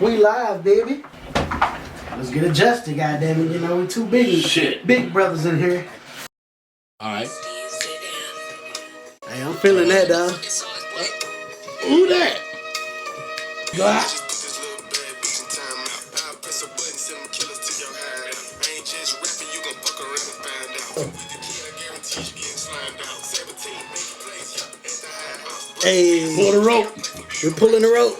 We live, baby. Let's get adjusted, goddammit. You know, we two big brothers in here. Alright. Hey, I'm feeling that, dog. Who that? God. Hey, Pull the rope. we're pulling the rope.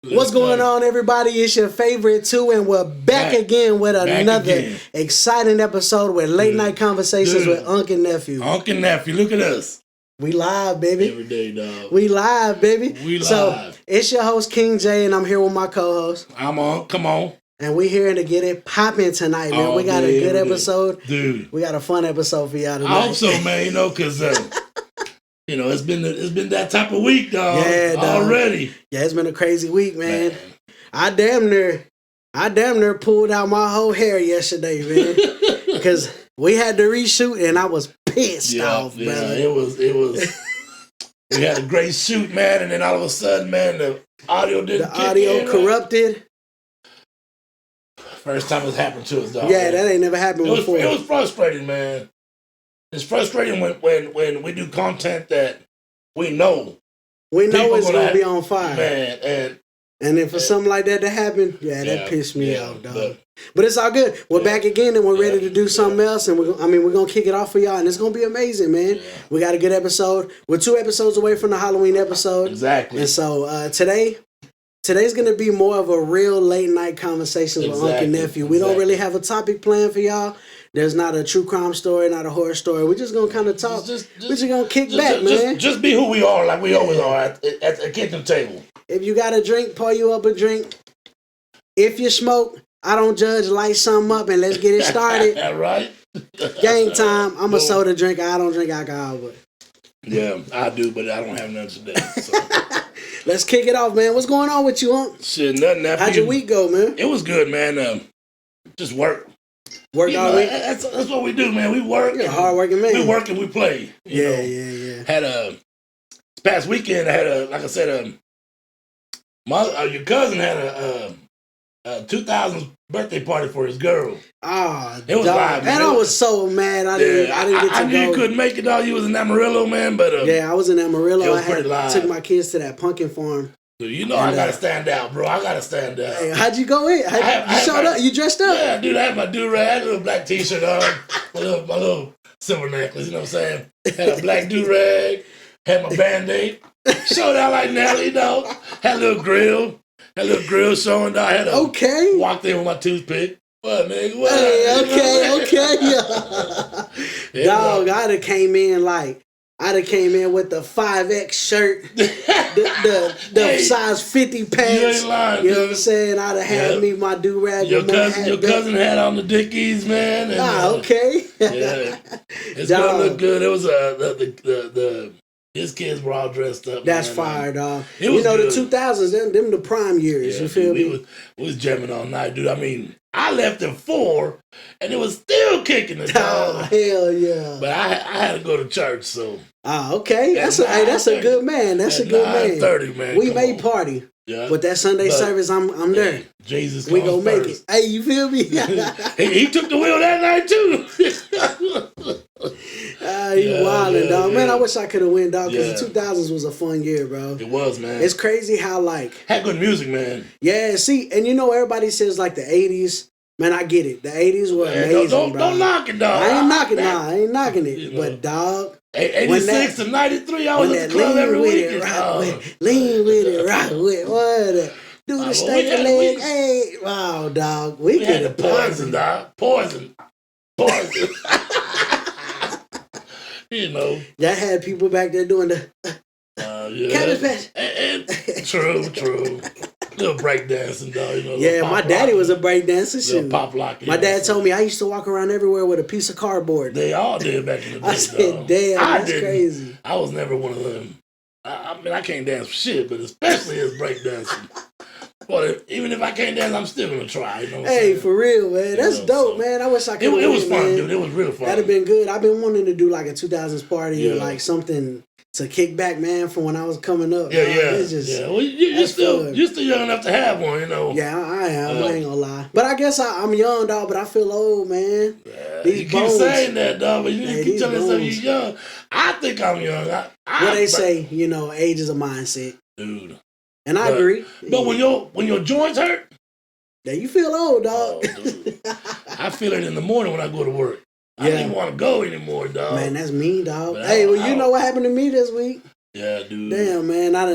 What's going on, everybody? It's your favorite two, and we're back again with another exciting episode with late night conversations with Unk and Nephew. Unk and Nephew, look at us. We live, baby. Every day, dog. We live, baby. We live. So it's your host King J, and I'm here with my co-host. I'm on. Come on. And we here to get it popping tonight, man. We got a good episode. Dude. We got a fun episode for y'all tonight. I hope so, man, you know, because, you know, it's been that type of week, dog. Yeah, dog. Already. Yeah, it's been a crazy week, man. I damn near pulled out my whole hair yesterday, man. Because we had to reshoot, and I was pissed off, man. Yeah, it was. We had a great shoot, man, and then all of a sudden, man, the audio didn't kick in. The audio corrupted. First time it's happened to us, dog. Yeah, that ain't never happened before. It was frustrating, man. It's frustrating when we do content that we know. We know it's going to be on fire. Man, and then for something like that to happen, that pissed me off, dog. But it's all good. We're back again, and we're ready to do something else. And we're going to kick it off for y'all, and it's going to be amazing, man. Yeah. We got a good episode. We're 2 episodes away from the Halloween episode. Exactly. And so today's going to be more of a real late night conversation with Unk and Nephew. We don't really have a topic planned for y'all. There's not a true crime story, not a horror story. We're just going to kind of talk. We're just going to kick back, man. Just be who we are, like we always are at the kitchen table. If you got a drink, pour you up a drink. If you smoke, I don't judge. Light something up and let's get it started. Right? Gang time. I'm a soda drinker. I don't drink alcohol, but yeah, I do, but I don't have none today. So. Let's kick it off, man. What's going on with you, Unk? Shit, nothing. How'd your week go, man? It was good, man. Just work. Work all week? That's what we do, man. We work. You're a hard-working man. We work and we play. Yeah. Had this past weekend, I had like I said, your cousin had a 2000 birthday party for his girl. Ah, it was live, man. And I was so mad. I didn't get to go. I knew you couldn't make it, dog. You was in Amarillo, man, but I was in Amarillo. It was pretty live. Took my kids to that pumpkin farm. Dude, you know I gotta stand out, bro. I gotta stand out. Hey, how'd you go in? You showed up? You dressed up? Yeah, dude. I had my do-rag, little black t-shirt on, my little silver necklace. You know what I'm saying? Had a black do-rag, had my band-aid. Showed out like Nelly, you know. Had a little grill. Showing. I had walked in with my toothpick. What, nigga? What? Hey, okay. Dog, I'd have came in with the 5X shirt, the size 50 pants. You ain't lying, you know what I'm saying? I'd have had me my do-rag. Your cousin had on the Dickies, man. And, okay. Yeah, it's gonna look good. It was his kids were all dressed up. That's man, fire, dog. It was good. The 2000s, them the prime years. Yeah, you feel me? We was jamming all night, dude. I mean, I left at 4, and it was still kicking it. Oh, hell yeah! But I had to go to church, so. Okay. That's a good man. That's a good man. 9:30, man. We may party. Yeah. But that Sunday service, I'm there. Jesus, we gonna make it. Hey, you feel me? he took the wheel that night too. You wildin', dog. Man, I wish I could have went, dog, because the 2000s was a fun year, bro. It was, man. It's crazy how had good music, man. Yeah, see, and everybody says like the 80s. Man, I get it. The 80s were amazing, bro. Don't knock it, dog. I ain't knocking it. But, dog. 86 to 93, I was at the club every week. Lean with it, rock with it. What? Do the steak leg. Hey, wow, dog. We had the poison, dog. Poison. You know. That had people back there doing the cabbage patch. True. Little breakdancing, dog. Yeah, my daddy was a breakdancer. Shit. Pop lock. My dad told me I used to walk around everywhere with a piece of cardboard. They all did back in the day. I said, damn, that's crazy. I was never one of them. I mean, I can't dance for shit, but especially as breakdancing. Well, even if I can't dance, I'm still gonna try. You know what I'm saying? For real, man. That's dope, man. I wish I could. It was fun, dude. It was real fun. That'd have been good. I've been wanting to do like a 2000s party or like something to kick back, man, from when I was coming up. Yeah, It's just, Well, you're still young enough to have one, you know. Yeah, I am. I ain't gonna lie. But I guess I'm young, dog, but I feel old, man. Yeah, these you bones. keep saying that, dog, but you keep telling yourself you're young. I think I'm young. What they say, age is a mindset. Dude. And I agree. But when your joints hurt, yeah, you feel old, dog. Dude. I feel it in the morning when I go to work. I don't even want to go anymore, dog. Man, that's me, dog. You know what happened to me this week? Yeah, dude. Damn, man, I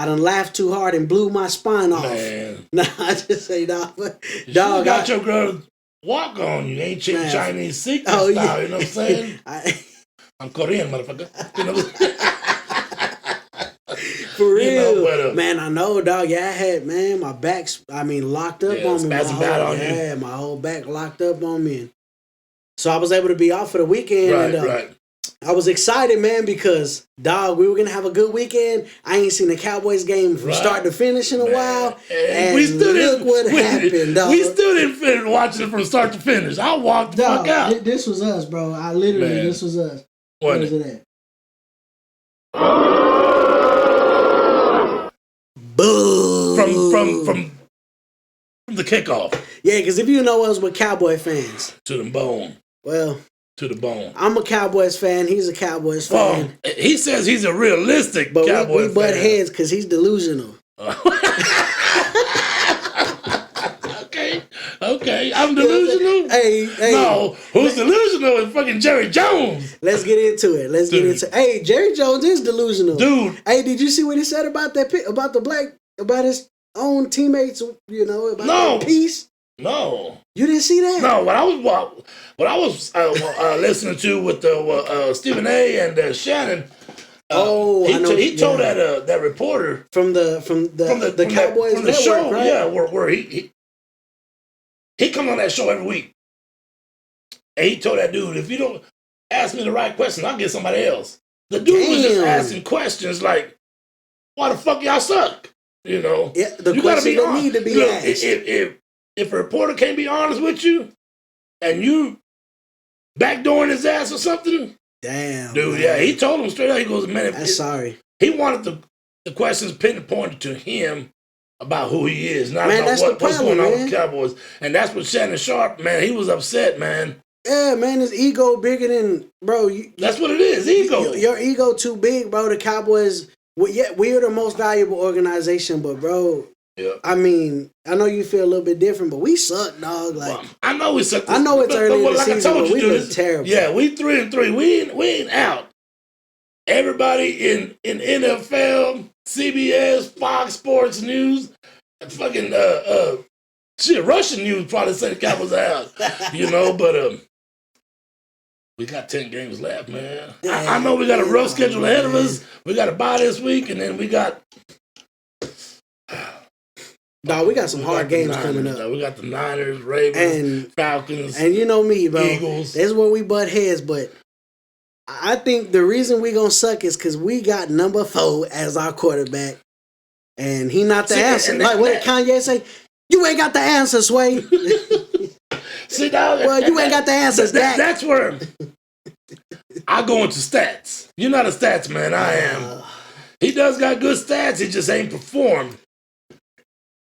done laughed too hard and blew my spine off. Man. Nah, I just say, dog. Dog, you got your girl walk on you. Ain't Chinese secret style, you know what I'm saying? I'm Korean, motherfucker. You know? For real. Man, I know, dog. Yeah, I had, man, my back's, locked up on me. My whole back locked up on me. So I was able to be off for the weekend. Right. I was excited, man, because, dog, we were going to have a good weekend. I ain't seen the Cowboys game from start to finish in a while. And we still look what happened, dog. We still didn't finish watching it from start to finish. I walked the fuck out. This was us, bro. This was us. Where was it at? Boo! From the kickoff. Yeah, because if you know us, we're Cowboy fans. To the bone. Well, to the bone. I'm a Cowboys fan. He's a Cowboys fan. He says he's a realistic Cowboys fan. We butt heads because he's delusional. Okay. I'm delusional? Hey. No, who's delusional is fucking Jerry Jones. Let's get into it. Hey, Jerry Jones is delusional. Dude. Hey, did you see what he said about about his own teammates, about that peace? No. You didn't see that? No, what I was listening to with the Stephen A. and Shannon. He told that reporter from the Cowboys from the network, show, right? Yeah, where he comes on that show every week, and he told that dude, if you don't ask me the right question, I'll get somebody else. The dude was just asking questions like, "Why the fuck y'all suck?" Yeah, the questions that need to be asked. If a reporter can't be honest with you, and you backdooring his ass or something, damn, dude. Man. Yeah, he told him straight out. He goes, "Man, sorry." He wanted the questions pinpointed to him about who he is, not about what's going on with the Cowboys. And that's what Shannon Sharp, man, he was upset, man. Yeah, man, his ego bigger than, bro. That's what it is, ego. Your ego too big, bro. The Cowboys, we're the most valuable organization, but, bro, yeah. I know you feel a little bit different, but we suck, dog. Like, I know we suck. I know it's early in the season, but we look terrible. Yeah, we 3-3. We ain't out. Everybody in NFL, CBS, Fox Sports News, fucking Russian news probably say the Cowboys are out. But we got 10 games left, man. I know we got a rough schedule ahead of us. We got a bye this week, and then we got. Dog, we got some hard games coming up. We got the Niners, Ravens, Falcons, and you know me, bro. Eagles. That's where we butt heads, but I think the reason we gonna suck is because we got number 4 as our quarterback, and he not the answer. Like what did Kanye say? You ain't got the answer, Sway. See, now, well, you ain't got the answers. That's where I go into stats. You're not a stats man. I am. He does got good stats. He just ain't performed.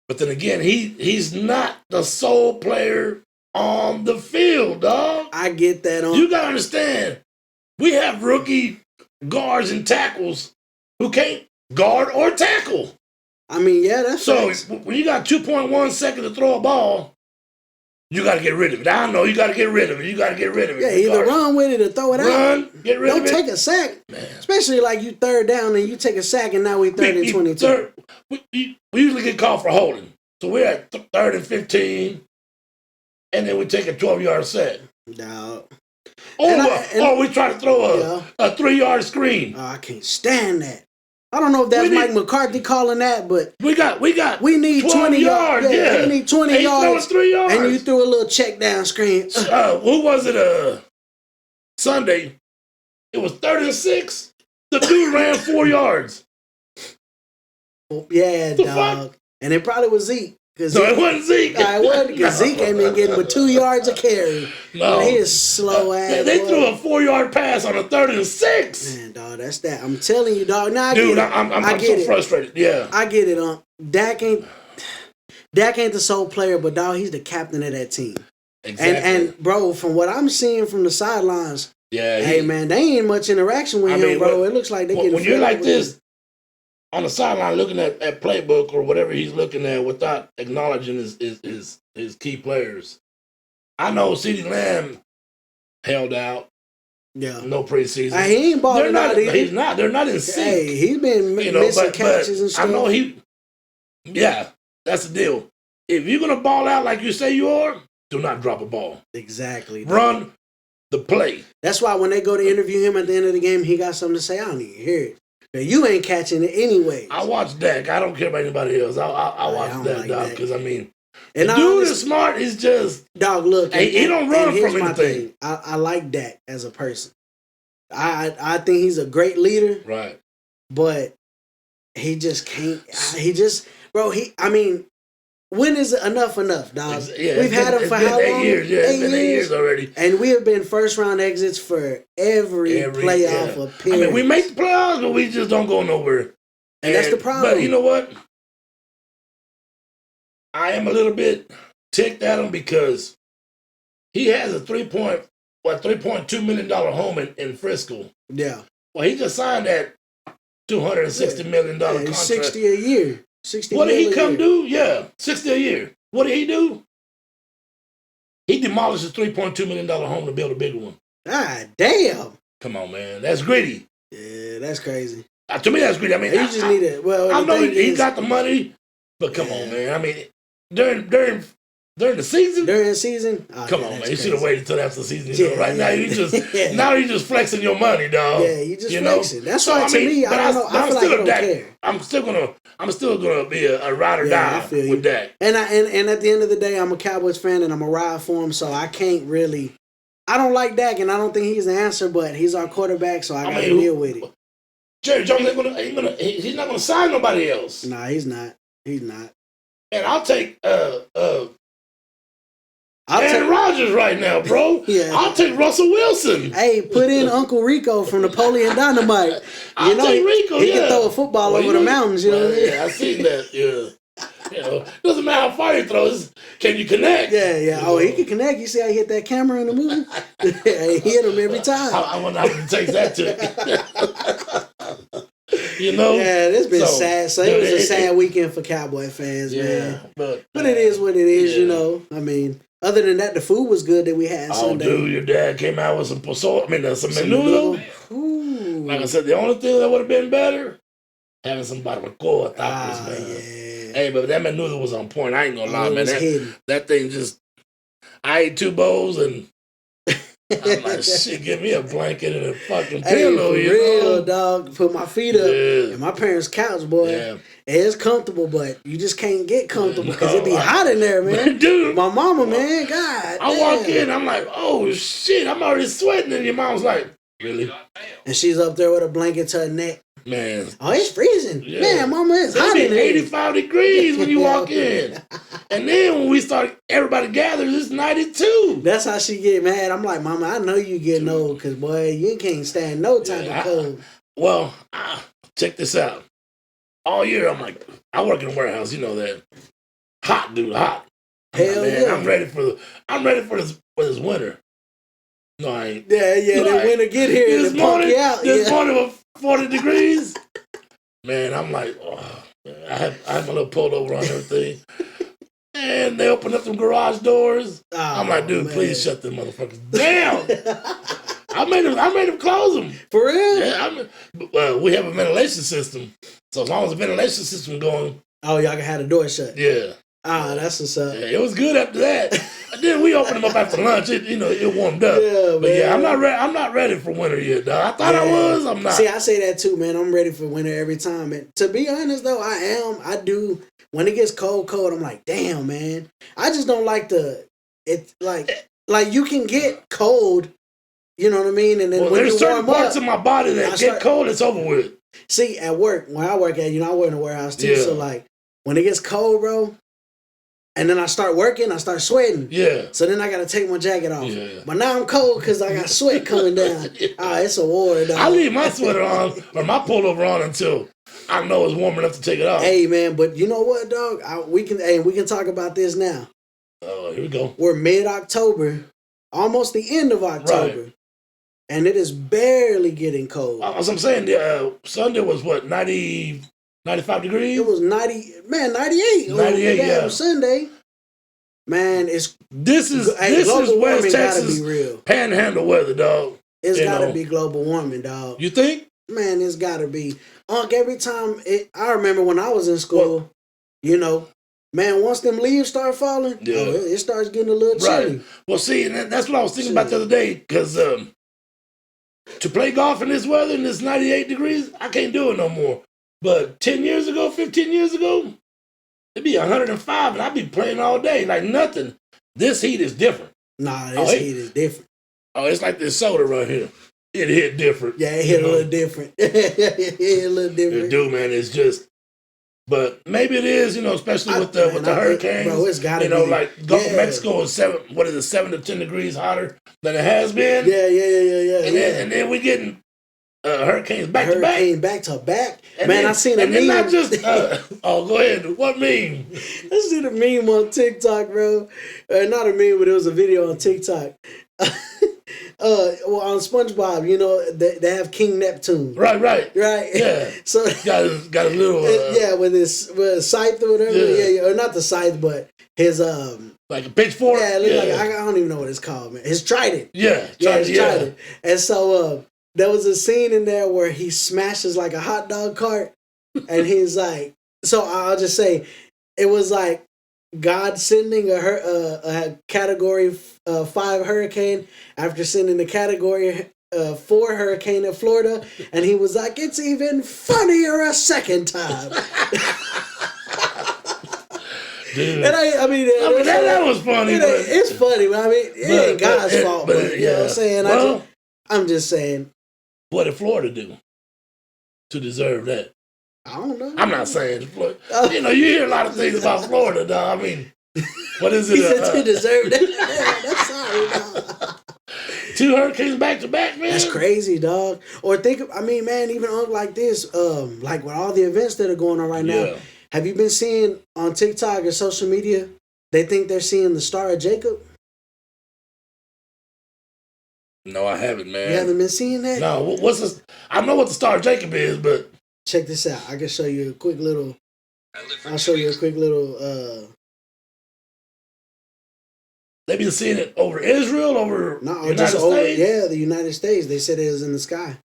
But then again, he's not the sole player on the field, dog. I get that. You gotta understand. We have rookie guards and tackles who can't guard or tackle. That's so when you got 2.1 seconds to throw a ball, you got to get rid of it. I know you got to get rid of it. Yeah, either run with it or throw it out. Get rid of it. Don't take a sack, man. Especially like you third down and you take a sack and now we 3rd and 22. We usually get called for holding, so we're at 3rd and 15, and then we take a 12-yard set. No. Or we try to throw a 3-yard screen. Oh, I can't stand that. I don't know if that's Mike McCarthy calling that, but we need 20 yards. Yeah, we need 20 yards. 3 yards. And you threw a little check down screen. Who was it? Sunday. It was 3rd and 6. The dude ran 4 yards. Yeah, dog. And it probably was Zeke. No, it wasn't Zeke. It wasn't because Zeke ain't been getting but 2 yards of carry. No. He is slow ass. They threw a 4-yard pass on a 3rd and 6. Man, dog, that's that. I'm telling you, dog. Now, I'm so frustrated. Yeah. I get it, Dak ain't the sole player, but dog, he's the captain of that team. Exactly. And bro, from what I'm seeing from the sidelines, hey man, they ain't much interaction with him, bro. It looks like they getting when you're like this on the sideline looking at playbook or whatever he's looking at without acknowledging his key players. I know CeeDee Lamb held out. Yeah. No preseason. He ain't balling out either. He's not. They're not in sync. Hey, he's been missing catches and stuff. I know yeah, that's the deal. If you're going to ball out like you say you are, do not drop a ball. Exactly. Run the play. That's why when they go to interview him at the end of the game, he got something to say. I don't even hear it. You ain't catching it anyway. I watch Dak. I don't care about anybody else. I watch Dak, dog, because, I mean, and the dude is smart. He's just... Dog, look. He don't run from anything. I like Dak as a person. I think he's a great leader. Right. But he just can't... I mean... When is enough, dog? Yeah, we've had him for how long? 8 years. Yeah, it's been 8 years already. And we have been first-round exits for every playoff appearance. I mean, we make the playoffs, but we just don't go nowhere. And that's the problem. But you know what? I am a little bit ticked at him because he has a $3.2 million home in Frisco. Yeah. Well, he just signed that $260 million contract. $60 a year. What did he come do? Yeah, $60 a year. What did he do? He demolished his $3.2 million home to build a bigger one. Ah, damn. Come on, man. That's greedy. Yeah, that's crazy. To me, that's greedy. I mean, you just need it. Well, I know he got the money, but come on, man. I mean, during the season? During the season? Oh, come on, man. You should have waited until after the season. Right now, you just flexing your money, dog. Yeah, you just flexing. That's why, to me, I don't know. I feel like I don't care. I'm still gonna be a ride or die with Dak. And at the end of the day, I'm a Cowboys fan and I'm a ride for him, so I can't really. I don't like Dak, and I don't think he's the answer, but he's our quarterback, so I gotta deal with it. Jerry Jones he's not gonna sign nobody else. Nah, he's not. He's not. And I'll take Aaron Rodgers right now, bro. Yeah. I'll take Russell Wilson. Hey, put in Uncle Rico from Napoleon Dynamite. I'll take Rico, he can throw a football over the mountains, you know what I mean? Yeah, I seen that, doesn't matter how far he throws, can you connect? Yeah. Oh, he can connect. You see how he hit that camera in the movie? He hit him every time. I wonder how many takes that took. Yeah, it's been sad. So it was a sad weekend for Cowboy fans, man. But it is what it is, I mean, other than that, the food was good that we had Sunday. Dude, your dad came out with some menudo. Like I said, the only thing that would have been better, having some barbacoa tacos, man. Yeah. Hey, but that menudo was on point. I ain't gonna lie, man. That thing just... I ate 2 bowls and... I'm like, shit, give me a blanket and a fucking pillow, for real, dog. Put my feet up in my parents' couch, boy. Yeah. It's comfortable, but you just can't get comfortable because it be hot in there, man. Dude. My mama, man, God. I walk in, I'm like, oh, shit, I'm already sweating. And your mom's like, really? And she's up there with a blanket to her neck. Man. Oh, it's freezing. Yeah. Man, mama, it's hot in there. 85 degrees when you walk in. And then when we start, everybody gathers, it's 92. That's how she get mad. I'm like, mama, I know you getting old because, boy, you can't stand no type of cold. Well, check this out. All year, I'm like, I work in a warehouse, you know that. Hot, dude, hot. Hell yeah. I'm ready for this winter. No, I ain't. Yeah, the winter get here and punk you out. This morning was 40 degrees. Man, I'm like, I have my little pullover on everything. And they open up them garage doors. Oh, I'm like, dude, please shut them motherfuckers down. I made them close them. For real? Yeah, we have a ventilation system. So as long as the ventilation system going. Oh, y'all can have the door shut. Yeah. That's what's up. Yeah, it was good after that. And then we opened them up after lunch. It warmed up. Yeah, but yeah, I'm not ready for winter yet, dog. I thought I was. I'm not. See, I say that too, man. I'm ready for winter every time. And to be honest, though, I do. When it gets cold, I'm like, damn, man. I just don't like like you can get cold. You know what I mean? And then when there's certain parts of my body that get cold, it's over with. See, at work, where I work at, I work in a warehouse too. Yeah. So like, when it gets cold, bro, And then I start working, I start sweating. Yeah. So then I got to take my jacket off. Yeah. But now I'm cold because I got sweat coming down. Oh, it's a war, dog. I leave my sweater on or my pullover on until I know it's warm enough to take it off. Hey, man, but you know what, dog? We can talk about this now. Oh, here we go. We're mid-October, almost the end of October. Right. And it is barely getting cold. As I'm saying, Sunday was what, 90... 95 degrees? It was 98. 98, yeah. Sunday. Man, this is West Texas panhandle weather, dog. It's gotta be global warming, dog. You think? Man, it's gotta be. Every time I remember when I was in school, man, once them leaves start falling, it starts getting a little chilly. Right. Well, see, and that's what I was thinking about the other day, because to play golf in this weather, in this 98 degrees, I can't do it no more. But 10 years ago, 15 years ago, it'd be 105 and I'd be playing all day like nothing. This heat is different. Nah, this heat is different. Oh, it's like this soda right here. It hit different. Yeah, it hit a little different. It hit a little different. It do, man. It's just, but maybe it is, especially with the hurricanes. Bro, it's gotta be. Like Gulf of Mexico is 7 to 10 degrees hotter than it has been. Yeah. And then we getting hurricanes back to back. And man, then, I seen a meme. And not just, go ahead. What meme? I seen a meme on TikTok, bro. Not a meme, but it was a video on TikTok. On SpongeBob, they have King Neptune. Right. Yeah. So got a little. With his scythe or whatever. Yeah. Or not the scythe, but his like a pitchfork. Yeah, like, I don't even know what it's called, man. His trident. Yeah. His trident. And so there was a scene in there where he smashes like a hot dog cart, and he's like, so I'll just say, it was like God sending a Category 5 hurricane after sending the Category 4 hurricane in Florida, and he was like, it's even funnier a second time. Dude. And I mean that was funny. It's funny, but I mean, it ain't God's fault. But you know what I'm saying? Well, I'm just saying. What did Florida do to deserve that? I don't know. I'm not saying Florida. You hear a lot of things about Florida, dog. I mean, what is it? He said to deserve that. That's sorry, dog. 2 hurricanes back to back, man. That's crazy, dog. Or even like this, like with all the events that are going on right now. Have you been seeing on TikTok or social media? They think they're seeing the Star of Jacob. No, I haven't, man. You haven't been seeing that? No. What's this? I know what the Star of Jacob is, but check this out. I can show you a quick little. I'll show you a quick little. They've been seeing it over Israel, over United States. Yeah, the United States. They said it was in the sky.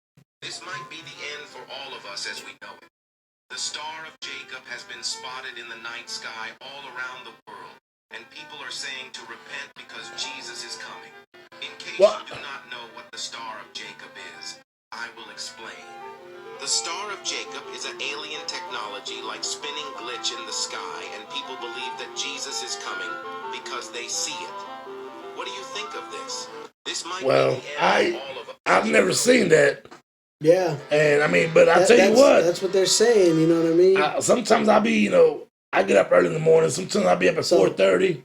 This might be the end for all of us as we know it. The Star of Jacob has been spotted in the night sky all around the world, and people are saying to repent because Jesus is coming. In case you do not know what the Star of Jacob is, I will explain. The Star of Jacob is an alien technology like spinning glitch in the sky, and people believe that Jesus is coming because they see it. What do you think of this? This might be the end of all of us. I've never seen that. Yeah. And I mean, but I tell you what. That's what they're saying, you know what I mean? Sometimes I'll be, I get up early in the morning. Sometimes I'll be up at 4:30.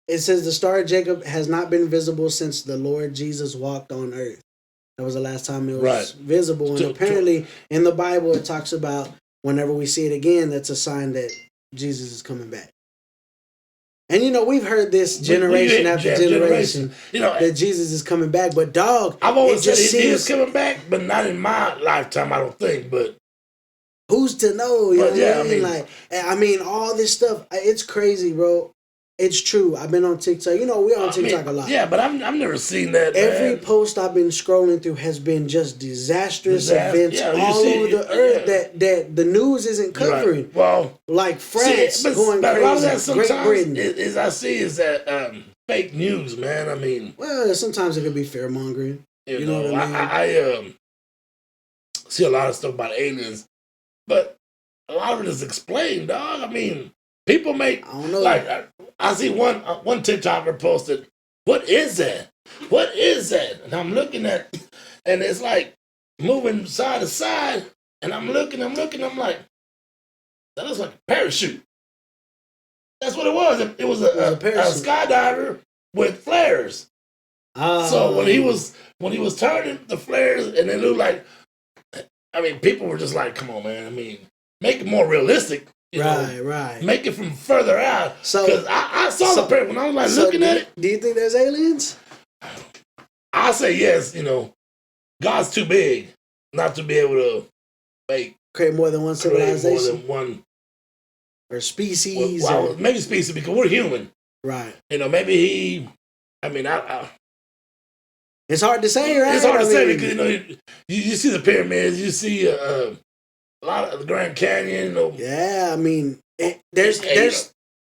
It says the Star of Jacob has not been visible since the Lord Jesus walked on earth. That was the last time it was visible. And apparently in the Bible it talks about whenever we see it again, that's a sign that Jesus is coming back. And we've heard this generation after generation, that Jesus is coming back. But dog, I've always said he is coming back, but not in my lifetime, I don't think. But who's to know? You know what I mean? All this stuff, it's crazy, bro. It's true. I've been on TikTok. We're on TikTok a lot. Yeah, but I've never seen that. Every post I've been scrolling through has been just disastrous events all over the earth that the news isn't covering. Right. Well, like France going crazy. A lot of that sometimes Great Britain. is that fake news, man. I mean, well, sometimes it could be fear mongering. You know what I mean? I see a lot of stuff about aliens, but a lot of it is explained, dog. I mean, people make. I don't know. Like I see one TikToker posted, "What is that? What is that?" And I'm looking at, and it's like moving side to side, and I'm looking. I'm like, that looks like a parachute. That's what it was. It was a skydiver with flares. So when he was turning the flares, and it looked like, I mean, people were just like, "Come on, man! I mean, make it more realistic." Right. Make it from further out. So because I saw the picture when I was like looking at it. Do you think there's aliens? I say yes. God's too big not to be able to create more than one civilization, more than one or species. Well, maybe species because we're human, right? Maybe he. I mean, it's hard to say, right? It's hard to say because you see the pyramids, you see a lot of the Grand Canyon. Yeah, I mean, there's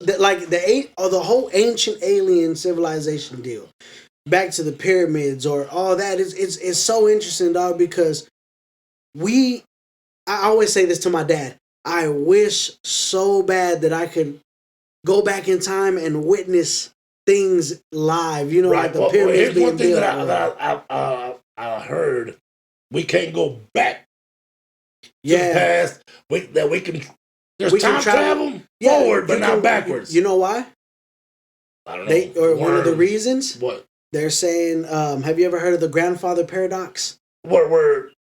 the whole ancient alien civilization deal. Back to the pyramids or all that. It's so interesting, dog, because I always say this to my dad. I wish so bad that I could go back in time and witness things live. Like the pyramids here's being one thing built. that I heard. We can't go back to the past. That we can. There's time travel forward, but not backwards. You know why? I don't know. One of the reasons. What? They're saying, have you ever heard of the grandfather paradox? Where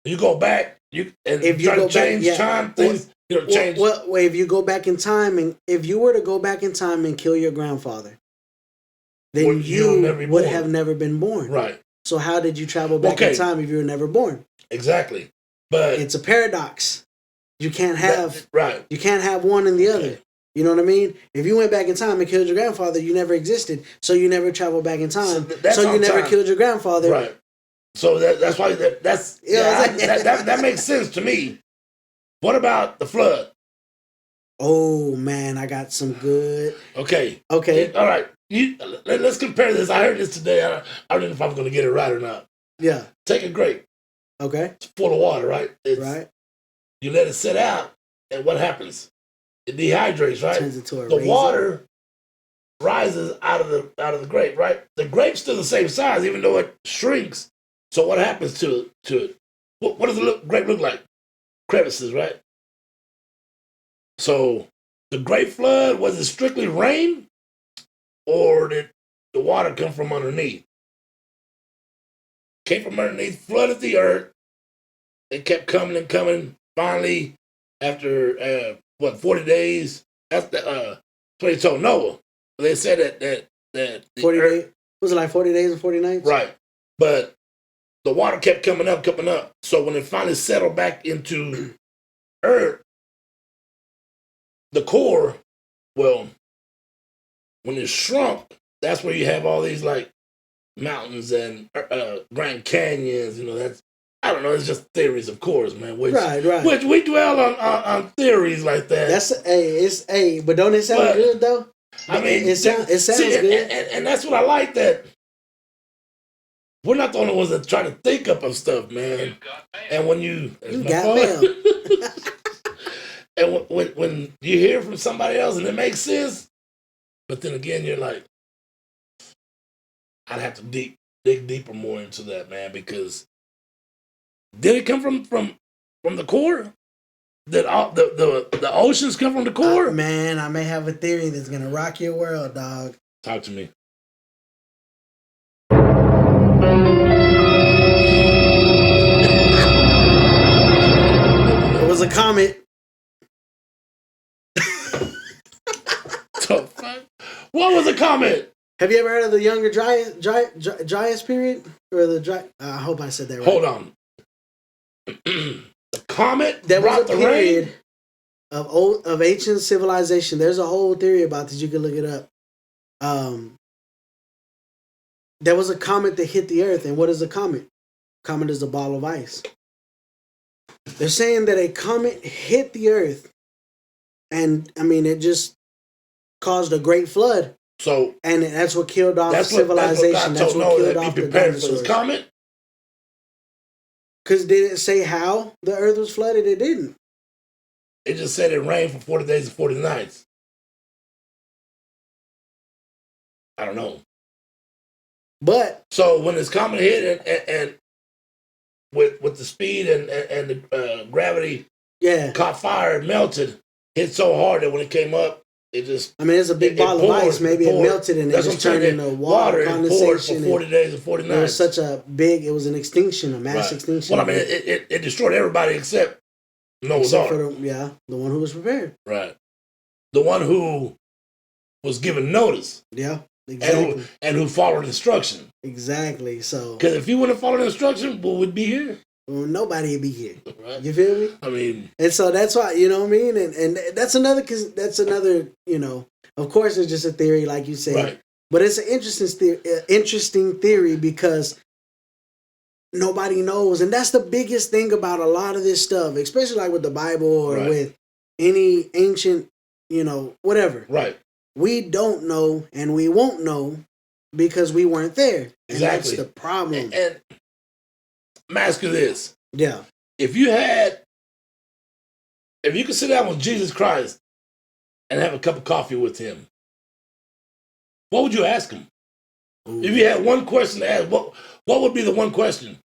you go back, if you try to change time, things change. Well, if you go back in time, and if you were to go back in time and kill your grandfather, then you would have never been born. Right. So how did you travel back in time if you were never born? Exactly. But it's a paradox. You can't have You can't have one and the other. You know what I mean? If you went back in time and killed your grandfather, you never existed. So you never traveled back in time. So you never killed your grandfather. Right. So that's why that makes sense to me. What about the flood? Oh man, I got some good. Okay. All right. Let's compare this. I heard this today. I don't know if I'm going to get it right or not. Yeah. Take a grape. Okay. It's full of water, right? Right. You let it sit out, and what happens? It dehydrates, right? Turns into the water rises out of the grape, right? The grape's still the same size, even though it shrinks. So what happens to it? What does the grape look like? Crevices, right? So the grape flood, was it strictly rain, or did the water come from underneath? Came from underneath, flooded the earth. It kept coming and coming. Finally, after 40 days? That's what they told Noah. They said that 40 days. Was it like 40 days and 40 nights? Right. But the water kept coming up. So when it finally settled back into earth, the core, when it shrunk, that's where you have all these like mountains and Grand Canyons. That's, I don't know. It's just theories, of course, man. Right. Which we dwell on theories like that. It's but don't it sound good though? I mean, it sounds good, and that's what I like. That we're not the only ones that try to think up of stuff, man. And when you got mail, and when you hear from somebody else and it makes sense, but then again, you're like, I'd have to dig deeper more into that, man, because. Did it come from the core? Did the oceans come from the core? Man, I may have a theory that's gonna rock your world, dog. Talk to me. It was a comet. What was a comet? Have you ever heard of the Younger Dryas period, or the dry? I hope I said that right. Hold on. The comet that brought was a period of ancient civilization. There's a whole theory about this. You can look it up. There was a comet that hit the earth, and what is a comet? Comet is a ball of ice. They're saying that a comet hit the earth, and I mean it just caused a great flood. And that's what killed off civilization. That's what killed off the dinosaurs. For this comet. Because did it say how the earth was flooded? It didn't. It just said it rained for 40 days and 40 nights. I don't know. But so when this comet hit and with the speed and the gravity caught fire and melted, hit so hard that when it came up, it just. I mean, it's a big ball of ice. Maybe it melted and it just turned into water condensation. For 40 days and 40 nights. It was such a big. It was an extinction, a mass extinction. Well, I mean, it destroyed everybody except Noah's Ark. The one who was prepared. Right. The one who was given notice. Yeah. Exactly. And who followed instruction. Exactly. So. Because if you wouldn't have followed instruction, well, we'd be here. Well, nobody would be here. Right. You feel me? I mean, and so that's why, you know what I mean? And that's another, you know, of course it's just a theory, like you said. Right. But it's an interesting theory because nobody knows. And that's the biggest thing about a lot of this stuff, especially like with the Bible or with any ancient, you know, whatever. Right. We don't know and we won't know because we weren't there. And exactly. That's the problem. And I'm asking this. Yeah. If you could sit down with Jesus Christ and have a cup of coffee with him, what would you ask him? Ooh. If you had one question to ask, what would be the one question?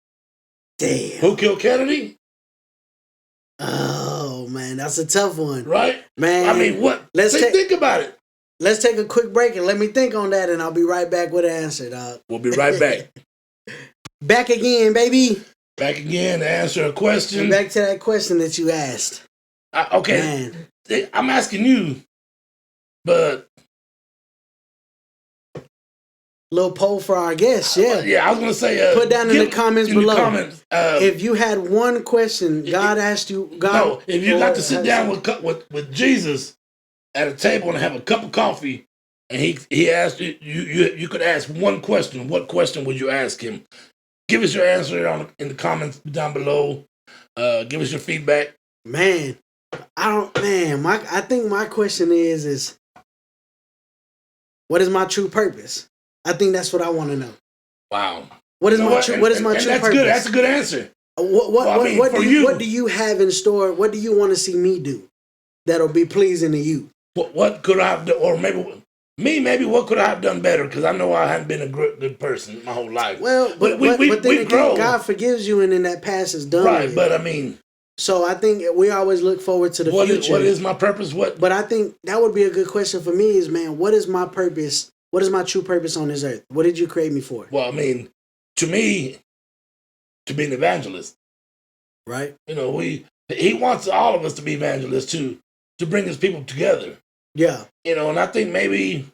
Damn. Who killed Kennedy? Oh, man, that's a tough one. Right? Man. I mean, what? Think about it. Let's take a quick break and let me think on that, and I'll be right back with an answer, dog. We'll be right back. Back again, baby. Back again to answer a question. Back to that question that you asked. Okay. Man. I'm asking you, but... Little poll for our guests, yeah. I was going to say... put down in the comments below. The comments, if you had one question, God asked you... if you got to sit down with Jesus at a table and have a cup of coffee, and he asked you could ask one question. What question would you ask him? Give us your answer in the comments down below. Give us your feedback. Man, I think my question is what is my true purpose? I think that's what I want to know. Wow. What is my true purpose? Good. That's a good answer. What do you have in store? What do you want to see me do that'll be pleasing to you? What could I have done? Or maybe what could I have done better? Because I know I haven't been a good person my whole life. Well, but then grow. God forgives you, and then that past is done. Right, but I mean... So I think we always look forward to the future. What is my purpose? But I think that would be a good question for me is, man, what is my purpose? What is my true purpose on this earth? What did you create me for? Well, I mean, to me, to be an evangelist. Right. You know, he wants all of us to be evangelists to bring his people together. Yeah. You know, and I think maybe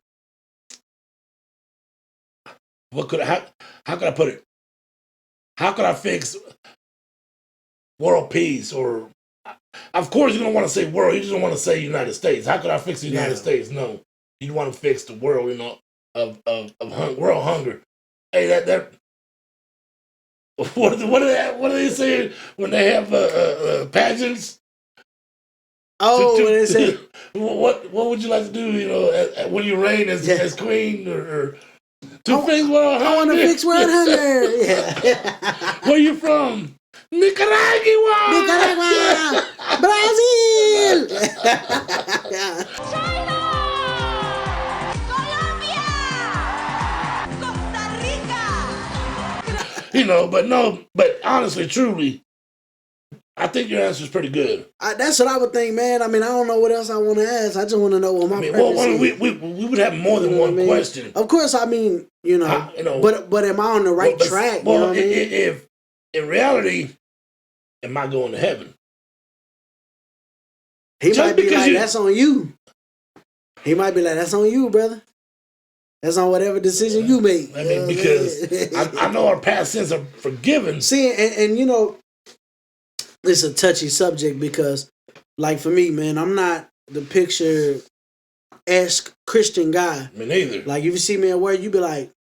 how could I put it? How could I fix world peace? Or of course you don't want to say world, you just don't want to say United States. How could I fix the United States? No. You want to fix the world, you know, of world hunger. Hey, that what do they say when they have pageants? Oh, what they say? What would you like to do? You know, when you reign as queen, or to fix world hunger? I want to fix world hunger. Yeah. Where you from? Nicaragua, Brazil, China, Colombia, Costa Rica. You know, but honestly, truly, I think your answer is pretty good. That's what I would think, man. I mean, I don't know what else I want to ask. I just want to know what my purpose is. We would have more than one question. Of course, I mean, you know, but am I on the right track? Well, if in reality, am I going to heaven? He might be like, that's on you. He might be like, that's on you, brother. That's on whatever decision you make. I mean, because I know our past sins are forgiven. See, and you know, it's a touchy subject because, like for me, man, I'm not the picture-esque Christian guy. Me neither. Like, if you see me at work, you be like,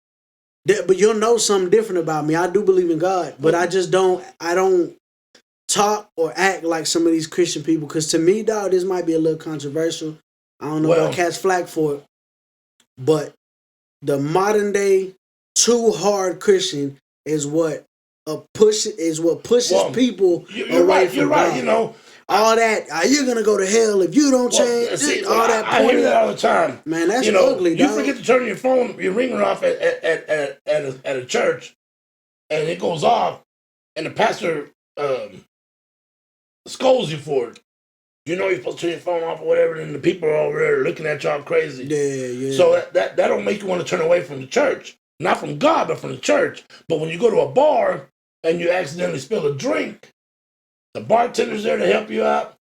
but you'll know something different about me. I do believe in God, but I don't talk or act like some of these Christian people. Because to me, dog, this might be a little controversial. I don't know if I catch flack for it. But the modern day too hard Christian is what pushes people away from God. You know, all that you're gonna go to hell if you don't change. All that. I hear that all the time. Man, that's ugly. You dog. forget to turn your ringer off at a church, and it goes off, and the pastor scolds you for it. you know you're supposed to turn your phone off or whatever, and the people are over there looking at y'all crazy. Yeah. So that don't make you want to turn away from the church. Not from God, but from the church. But when you go to a bar and you accidentally spill a drink, the bartender's there to help you out.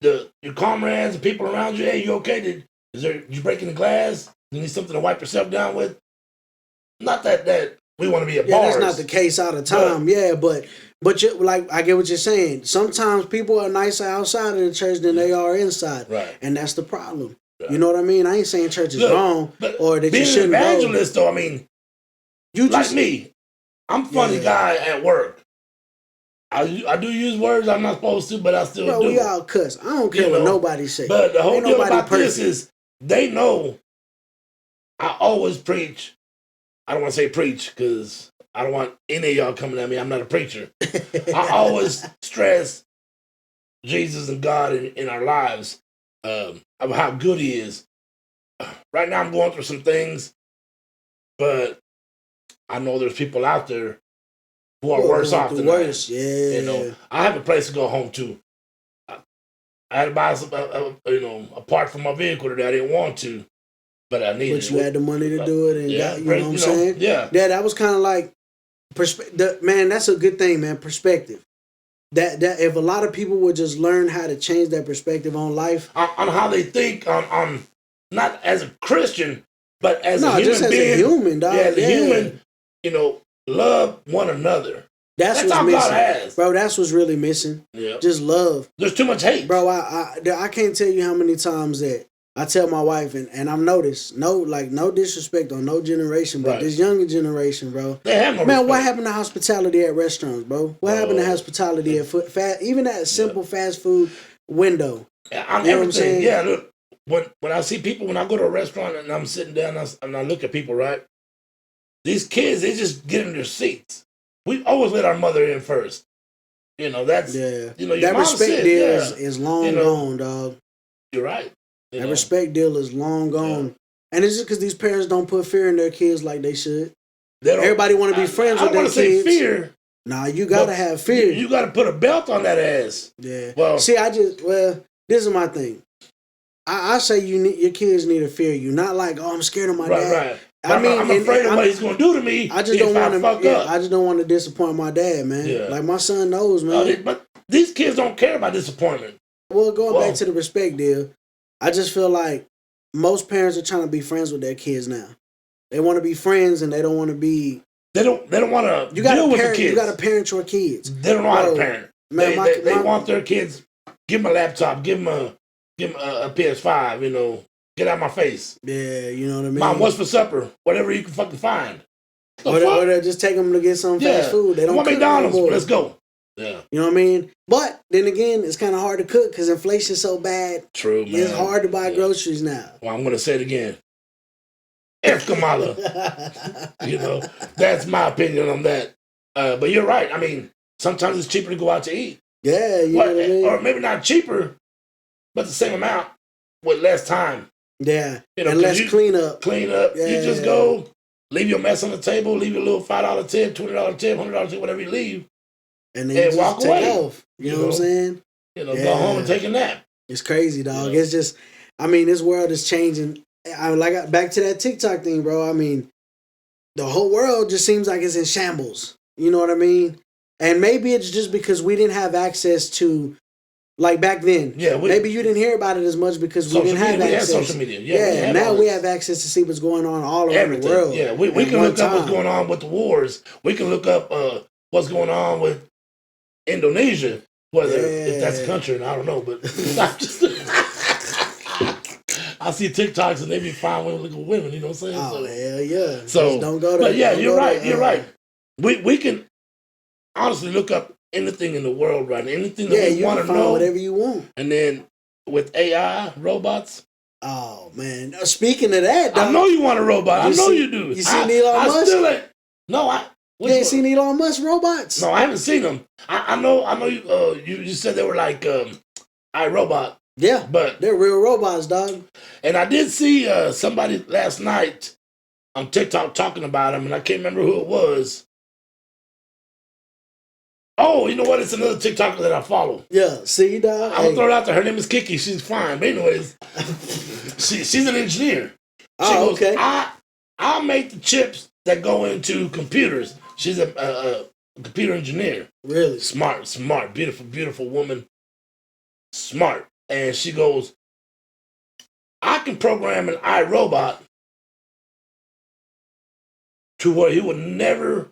Your comrades, the people around you, hey, you okay? You breaking the glass? You need something to wipe yourself down with? Not that we want to be at bars. That's not the case all the time. But you, like, I get what you're saying. Sometimes people are nicer outside of the church than they are inside. Right. And that's the problem. Right. You know what I mean? I ain't saying church is wrong or that you shouldn't be an evangelist, though, I mean, you like me. I'm a funny guy at work. I do use words I'm not supposed to, but I still do. We all cuss. I don't care what nobody says. But the whole deal about this is they know I always preach. I don't want to say preach because I don't want any of y'all coming at me. I'm not a preacher. I always stress Jesus and God in our lives, of how good He is. Right now I'm going through some things, but I know there's people out there who are worse off than worse. I am. You know, I have a place to go home to. I had to buy some, a part for my vehicle that I didn't want to, but I needed. But you had the money to do it, and you know what I'm saying? Yeah. That was kind of like, man, that's a good thing, man. Perspective. That if a lot of people would just learn how to change their perspective on life, on how they think, on not as a Christian, but as a human just being, as a human, dog. Yeah, as a human, love one another. That's what's all missing, God has. bro. That's what's really missing. Yeah, just love. There's too much hate, bro. I can't tell you how many times that I tell my wife, and I've noticed, no disrespect on no generation, but this younger generation, bro. They have no respect. What happened to hospitality at restaurants, bro? What happened to hospitality at even at simple fast food window? On everything. Yeah, look, when I see people, when I go to a restaurant and I'm sitting down and I look at people, right? These kids, they just get in their seats. We always let our mother in first. That's your that respect deal is long gone, dog. You're right. That respect deal is long gone. Yeah. And it's just because these parents don't put fear in their kids like they should. Everybody want to be friends with their kids. I don't want to say fear. Nah, you got to have fear. You got to put a belt on that ass. Yeah. Well, see, this is my thing. I say your kids need to fear you. Not like, oh, I'm scared of my dad. Right. I'm afraid of what he's going to do to me. I just don't want to. I just don't want to disappoint my dad, man. Yeah. Like my son knows, man. But these kids don't care about disappointment. Well, going back to the respect deal, I just feel like most parents are trying to be friends with their kids now. They want to be friends, and they don't want to be. They don't want to deal with the kids. You got to parent your kids. They don't know how to parent. Man, they want their kids. Give them a laptop. Give them a PS5. Get out of my face. Yeah, you know what I mean? Mom, what's for supper? Whatever you can fucking find. Or they just take them to get some fast food. They don't want McDonald's. Let's go. Yeah. You know what I mean? But then again, it's kind of hard to cook because inflation's so bad. True, man. It's hard to buy groceries now. Well, I'm going to say it again. F Kamala. That's my opinion on that. But you're right. I mean, sometimes it's cheaper to go out to eat. Yeah, you know what I mean? Or maybe not cheaper, but the same amount with less time. Yeah, and less cleanup. Clean up. Yeah. You just go, leave your mess on the table, leave your little $5 tip, $20 tip, $100 tip, whatever you leave, and then you walk away. Off. You know what I'm saying? Go home and take a nap. It's crazy, dog. It's just, I mean, this world is changing. Back to that TikTok thing, bro. I mean, the whole world just seems like it's in shambles. You know what I mean? And maybe it's just because we didn't have access to. Like back then, maybe you didn't hear about it as much because we didn't have access. We had social media, now we have access to see what's going on all around the world. Yeah, we can look up what's going on with the wars. We can look up what's going on with Indonesia, if that's a country, and I don't know, but I see TikToks and they be fine with women. You know what I'm saying? Oh hell yeah! So don't go to. But yeah, you're right. You're right. We can honestly look up anything in the world right now, anything that we want to know, whatever you want. And then with AI, robots. Oh man! Speaking of that, dog, I know you want a robot. I know you do. You seen Elon Musk? Still ain't. No, you ain't seen Elon Musk robots? No, I haven't seen them. I know you. You said they were like iRobot. Yeah, but they're real robots, dog. And I did see somebody last night on TikTok talking about them, and I can't remember who it was. Oh, you know what? It's another TikToker that I follow. Yeah, see, dog. I'm gonna throw it out there. Her name is Kiki. She's fine. But anyways, she's an engineer. She goes, okay. I make the chips that go into computers. She's a computer engineer. Really? Smart, beautiful woman. Smart. And she goes, I can program an iRobot to where he would never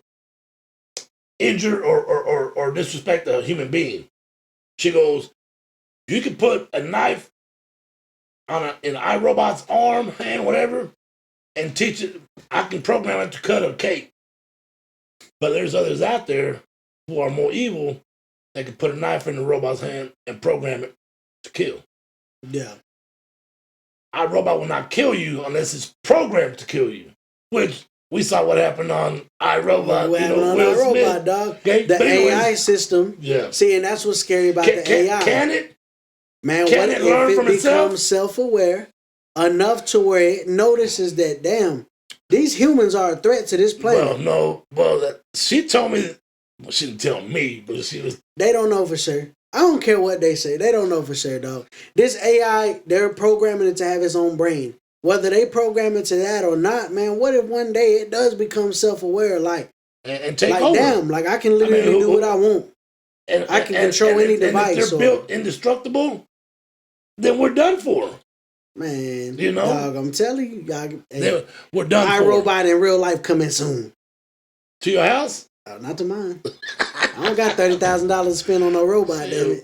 injure or disrespect a human being. She goes, you can put a knife on an iRobot's arm, hand, whatever, and teach it. I can program it to cut a cake. But there's others out there who are more evil that can put a knife in the robot's hand and program it to kill. Yeah. iRobot will not kill you unless it's programmed to kill you, which we saw what happened on iRobot. What happened on iRobot, dog? Okay? The AI system. Yeah. See, and that's what's scary about the AI. Can it? Man, can what it if learn it from becomes itself? self-aware enough to where it notices that, damn, these humans are a threat to this planet? Well, no. Well, she told me. Well, she didn't tell me, but she was. They don't know for sure. I don't care what they say. They don't know for sure, dog. This AI, they're programming it to have its own brain. Whether they program it to that or not, man, what if one day it does become self-aware, And take like over? Damn, like I can literally do what I want. And I can control any device. If they're built indestructible, then we're done for. Man, you know, dog, I'm telling you, dog, hey, we're done for. iRobot in real life coming soon. To your house? Not to mine. I don't got $30,000 to spend on no robot, damn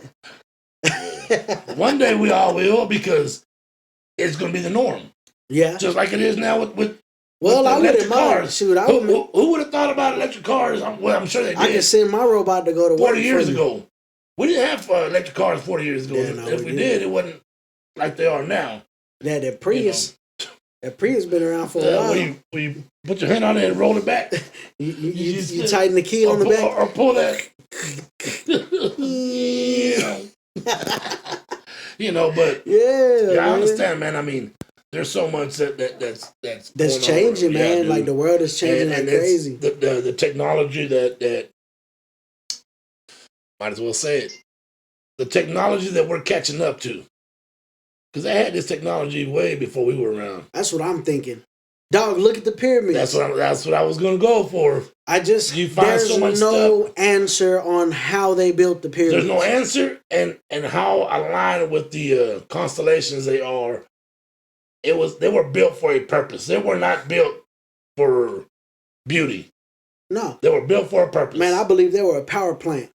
it. One day we all will, because it's going to be the norm. Yeah. Just like it is now with I wouldn't mind. Shoot, who would have thought about electric cars? Well, I'm sure they did. I could send my robot to go to work 40 years ago. We didn't have electric cars 40 years ago. Yeah, no, if we did, it wasn't like they are now. Yeah, that Prius. That Prius been around for a while. When you put your hand on it and roll it back. you tighten the key on the back. Or pull that. But yeah, I understand, man. I mean, there's so much that's changing, man. Yeah, like the world is changing like crazy. The technology that might as well say it. The technology that we're catching up to. Because they had this technology way before we were around. That's what I'm thinking. Dog, look at the pyramids. That's what I was going to go for. There's so much no answer on how they built the pyramids. There's no answer, and how aligned with the constellations they are. They were built for a purpose. They were not built for beauty. No. They were built for a purpose. Man, I believe they were a power plant.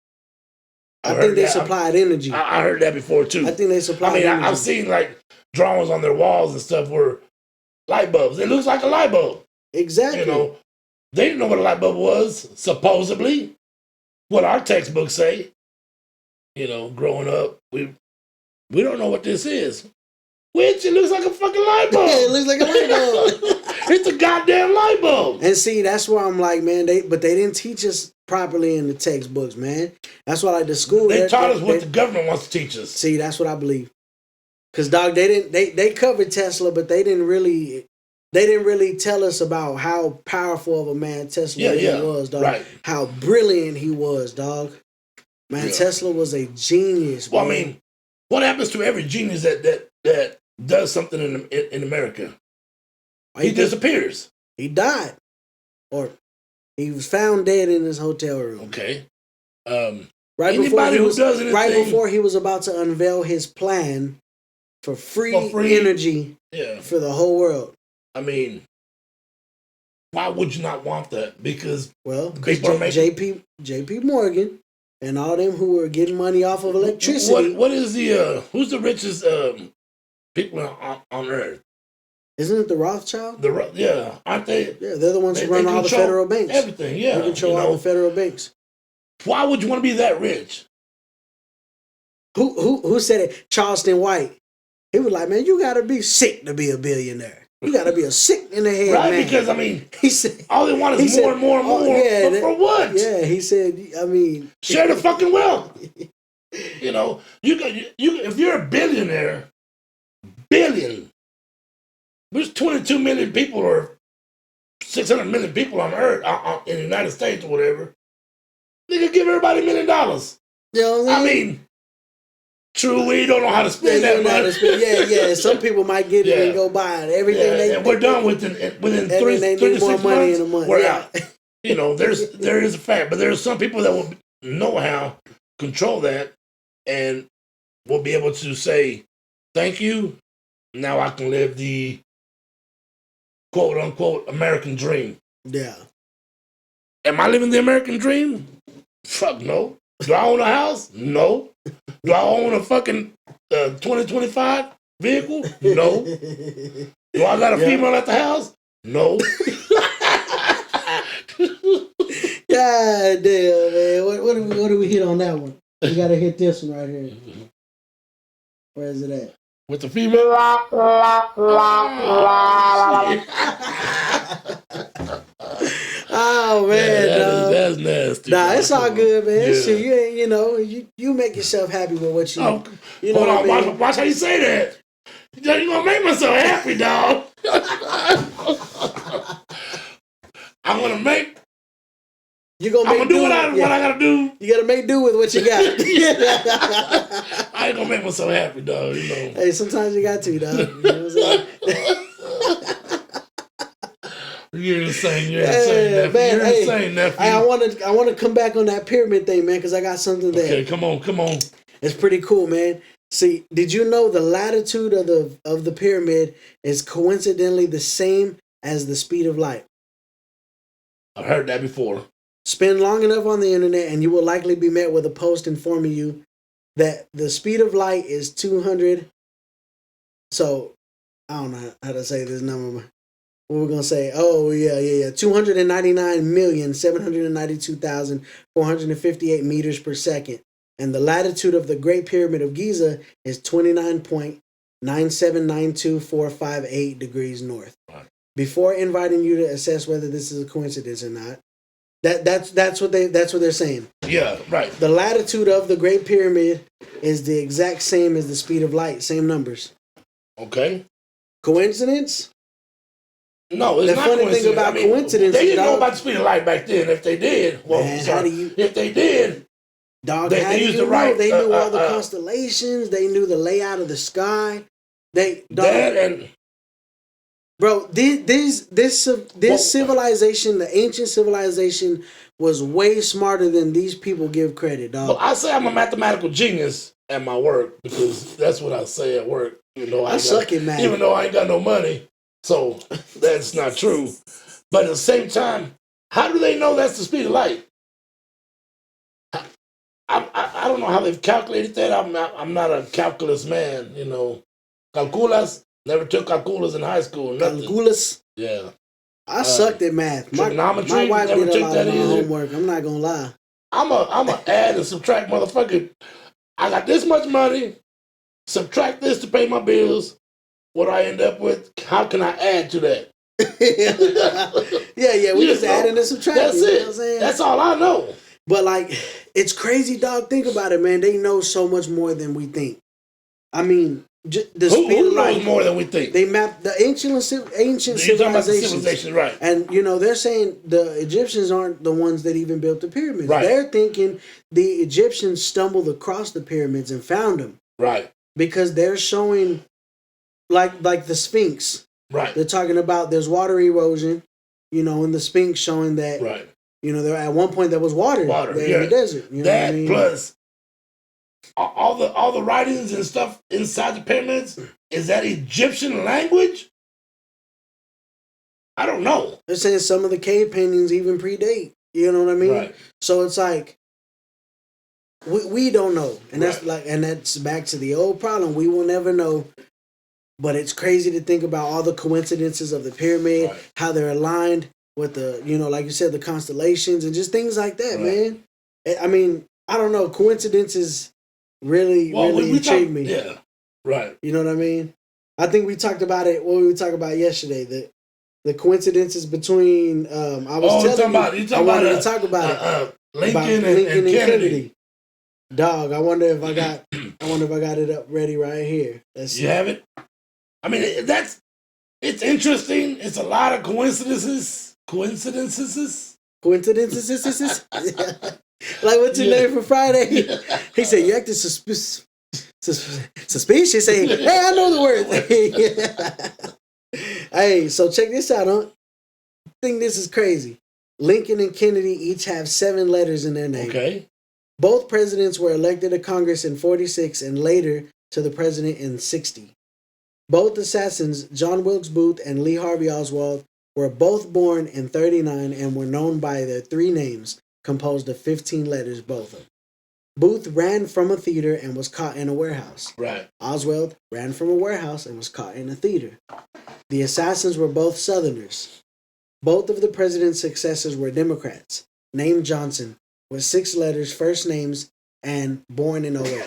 I think they supplied energy. I heard that before too. I think they supplied energy. I've seen like drawings on their walls and stuff where light bulbs. It looks like a light bulb. Exactly. They didn't know what a light bulb was, supposedly. What our textbooks say. Growing up, we don't know what this is. Which it looks like a fucking light bulb. Yeah, it looks like a light bulb. It's a goddamn light bulb. And see, that's where I'm like, man, they didn't teach us properly in the textbooks, man. That's why like the school. They taught us what the government wants to teach us. See, that's what I believe. Cause dog, they covered Tesla, but they didn't really tell us about how powerful of a man Tesla was, dog. Right. How brilliant he was, dog. Man, Tesla was a genius. Well, bro. I mean, what happens to every genius that does something in America? He disappears. He died, or he was found dead in his hotel room. Okay. Right before he was about to unveil his plan for free energy for the whole world. I mean, why would you not want that? Because JP Morgan and all them who were getting money off of electricity. What is who's the richest people on earth? Isn't it the Rothschild? Aren't they? Yeah, they're the ones who run all the federal banks. Everything, yeah. They control all the federal banks. Why would you want to be that rich? Who said it? Charleston White. He was like, man, you gotta be sick to be a billionaire. You gotta be a sick in the head, right, man. Because, I mean, he said, all they want is more and more and more. Yeah, but for what? Yeah, he said, I mean... Share the fucking wealth. If you're a billionaire, there's 22 million people or 600 million people on Earth, in the United States or whatever. Nigga, give everybody $1 million. You know what I'm I saying? mean, true, we don't know how to spend that money. Yeah. Some people might get it and go buy it. Everything and we're done within 3 to 6 months. In a month. We're out. You know, there is a fact, but there's some people that will know how control that and will be able to say, "Thank you. Now I can live the quote unquote American dream." Yeah. Am I living the American dream? Fuck no. Do I own a house? No. Do I own a fucking 2025 vehicle? No. Do I got a female at the house? No. God damn, man. What do we hit on that one? We gotta hit this one right here. Where is it at? With the female? Oh man, that's nasty. Nah, it's all good, man. Yeah. Shit, you ain't, you make yourself happy with what you. Oh, you know hold on, what I mean? watch how you say that. You gonna make me so happy, dog. I'm gonna do what I gotta do. You gotta make do with what you got. I ain't gonna make me so happy, dog. You know. Hey, sometimes you got to, dog. You know what I'm saying? You're insane. You're insane, nephew. Man, You're insane, nephew. I want to come back on that pyramid thing, man, because I got something there. Okay, come on. It's pretty cool, man. See, did you know the latitude of the pyramid is coincidentally the same as the speed of light? I've heard that before. Spend long enough on the internet, and you will likely be met with a post informing you that the speed of light is 200. So, I don't know how to say this number. What we're gonna say? Oh yeah. 299,792,458 meters per second, and the latitude of the Great Pyramid of Giza is 29.9792458 degrees north. Right. Before inviting you to assess whether this is a coincidence or not, that's what they're saying. Yeah, right. The latitude of the Great Pyramid is the exact same as the speed of light, same numbers. Okay. Coincidence? No, it's not funny thing about coincidence, they didn't know about the speed of light back then. If they did, well, man, if they did, dog, they used the right. They knew all the constellations. They knew the layout of the sky. Bro, this civilization, the ancient civilization, was way smarter than these people give credit, dog. Well, I say I'm a mathematical genius at my work because that's what I say at work. You know, I suck at math, even though I ain't got no money. So that's not true. But at the same time, how do they know that's the speed of light? I don't know how they've calculated that. I'm not a calculus man. You know, calculas. Never took calculus in high school. Nothing. Calculus. Yeah. I sucked at math. Trigonometry. My wife never did a took lot that of my either. homework. I'm not gonna lie. I'm a add and subtract motherfucker. I got this much money. Subtract this to pay my bills. What I end up with? How can I add to that? yeah. We just adding and subtracting. That's it. You know what I'm saying? That's all I know. But like, it's crazy, dog. Think about it, man. They know so much more than we think. I mean, the speed of light knows more than we think? They mapped the ancient civilizations, right? And they're saying the Egyptians aren't the ones that even built the pyramids. Right. They're thinking the Egyptians stumbled across the pyramids and found them. Right. Because they're showing, like the Sphinx. Right. They're talking about there's water erosion, and the Sphinx showing that. Right. There at one point there was water there in the desert. You know that what I mean? Plus all the writings and stuff inside the pyramids, is that Egyptian language? I don't know. They're saying some of the cave paintings even predate. You know what I mean? Right. So it's like we don't know, and that's back to the old problem. We will never know. But it's crazy to think about all the coincidences of the pyramid, right. How they're aligned with the, like you said, the constellations and just things like that, right. Man. I mean, I don't know. Coincidences really intrigue me. Yeah, right. You know what I mean? I think we talked about it. What we talked about yesterday. The coincidences between. I wanted to talk about it. Lincoln and Kennedy. Dog, I wonder if I got it up ready right here. Let's see. You have it? I mean, it's interesting. It's a lot of coincidences. Like, what's your name for Friday? He said, you acted suspicious. Say, hey, I know the word. Hey, so check this out, huh? I think this is crazy. Lincoln and Kennedy each have 7 letters in their name. Okay. Both presidents were elected to Congress in 46 and later to the president in 60. Both assassins, John Wilkes Booth and Lee Harvey Oswald, were both born in 39 and were known by their 3 names, composed of 15 letters, both of them. Booth ran from a theater and was caught in a warehouse. Right. Oswald ran from a warehouse and was caught in a theater. The assassins were both Southerners. Both of the president's successors were Democrats, named Johnson, with 6 letters, first names, and born in 08.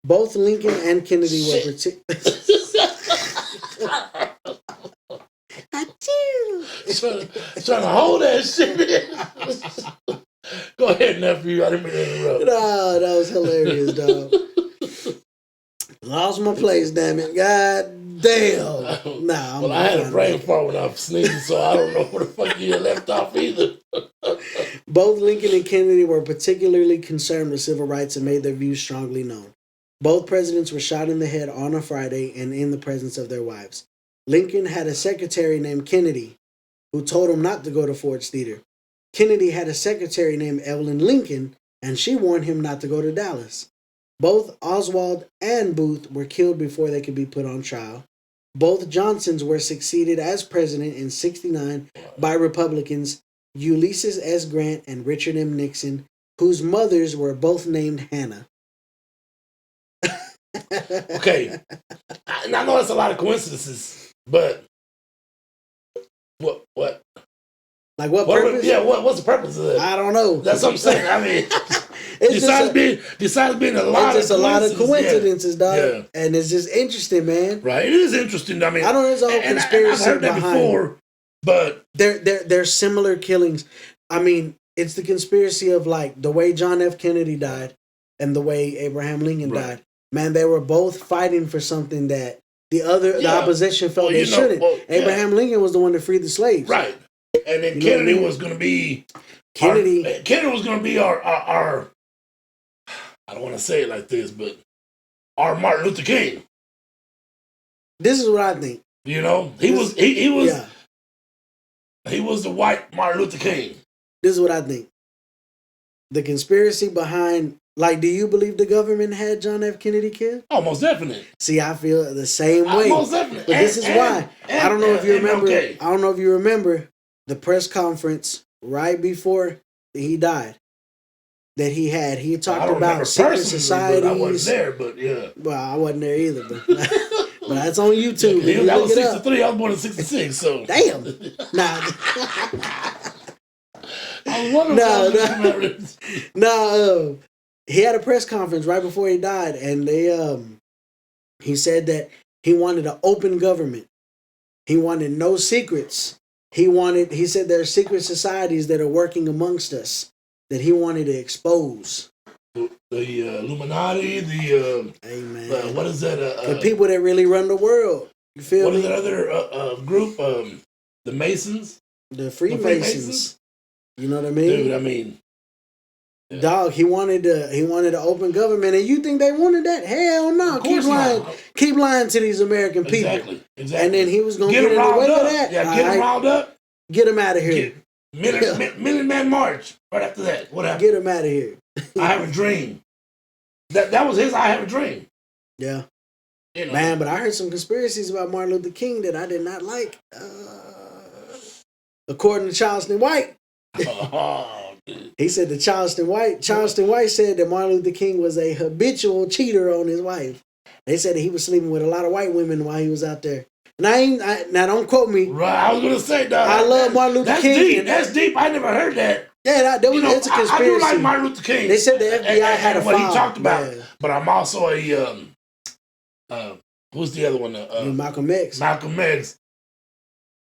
Both Lincoln and Kennedy were trying to hold that shit in. Go ahead, nephew. I didn't mean to interrupt. No, that was hilarious, dog. Lost my place, damn it. God damn. Nah, well, I had a brain fart when I was sneezing, so I don't know where the fuck you left off either. Both Lincoln and Kennedy were particularly concerned with civil rights and made their views strongly known. Both presidents were shot in the head on a Friday and in the presence of their wives. Lincoln had a secretary named Kennedy who told him not to go to Ford's Theater. Kennedy had a secretary named Evelyn Lincoln, and she warned him not to go to Dallas. Both Oswald and Booth were killed before they could be put on trial. Both Johnsons were succeeded as president in 69 by Republicans Ulysses S. Grant and Richard M. Nixon, whose mothers were both named Hannah. Okay. And I know that's a lot of coincidences, but what? Like what purpose? What's the purpose of that? I don't know. That's what I'm saying. I mean, besides being a lot of coincidences, dog. Yeah. And it's just interesting, man. Right. It is interesting. I mean, I don't know there's a whole conspiracy I've heard that before, but they're similar killings. I mean, it's the conspiracy of like the way John F. Kennedy died and the way Abraham Lincoln died. Man, they were both fighting for something that the opposition felt they shouldn't. Abraham Lincoln was the one that freed the slaves. Right. And then Kennedy was going to be Kennedy was going to be our I don't want to say it like this, but our Martin Luther King. This is what I think. You know, he was the white Martin Luther King. This is what I think. The conspiracy behind, like, do you believe the government had John F. Kennedy killed? Oh, most definitely. See, I feel the same way. Most definitely. But this is why. I don't know if you remember. I don't know if you remember the press conference right before he died that he had. He talked about secret societies. I wasn't there, but yeah. Well, I wasn't there either, but that's on YouTube. Yeah, that was 63. I was born in 66, so. Damn. Nah. He had a press conference right before he died, and he said that he wanted an open government. He wanted no secrets. He said there are secret societies that are working amongst us that he wanted to expose. The Illuminati, Amen. What is that? The people that really run the world. You feel what me? Is that other group? The Masons? The Freemasons. You know what I mean? Dude, I mean. Yeah. Dog, he wanted an open government, and you think they wanted that? Hell no! Keep lying to these American people. Exactly. And then he was gonna get in the way of that. Yeah, get him riled up. Get him out of here. Million Man March. Right after that, what happened? Get him out of here. I Have a Dream. That was his I Have a Dream. Yeah. You know. Man, but I heard some conspiracies about Martin Luther King that I did not like. According to Charleston White. He said that Charleston White said that Martin Luther King was a habitual cheater on his wife. They said that he was sleeping with a lot of white women while he was out there. And now don't quote me. Right, I was gonna say that. I love Martin Luther King. Deep. That's deep. I never heard that. Yeah, it's a conspiracy. I do like Martin Luther King. They said the FBI had a what file. he talked about. Yeah. But I'm also a who's the other one? Malcolm X. Malcolm X.